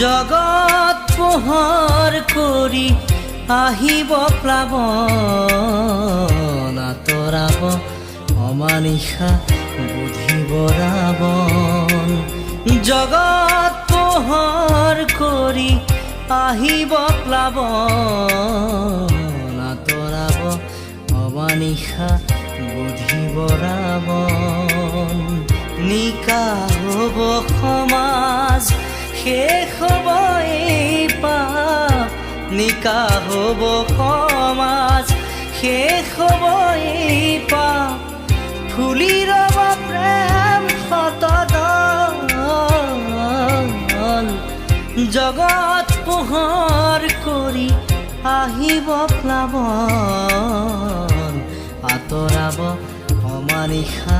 জগত পোহৰ কৰি আহিব প্লাৱন, আঁতৰাব অমানিশা বুধিব ৰাৱণ। জগত পোহৰ কৰি আহিব প্লাৱন, আঁতৰাব অমানিশা বুধিব ৰাৱণ। নিকা হ'ব সমাজ, শেষ হ'ব এই পাপ। নিকা হ'ব সমাজ, শেষ হ'ব এই পাপ। ফুলি ৰ'ব প্ৰেম শতদল, জগত পোহৰ কৰি আহিব প্লাৱন, আঁতৰাব অমানিশা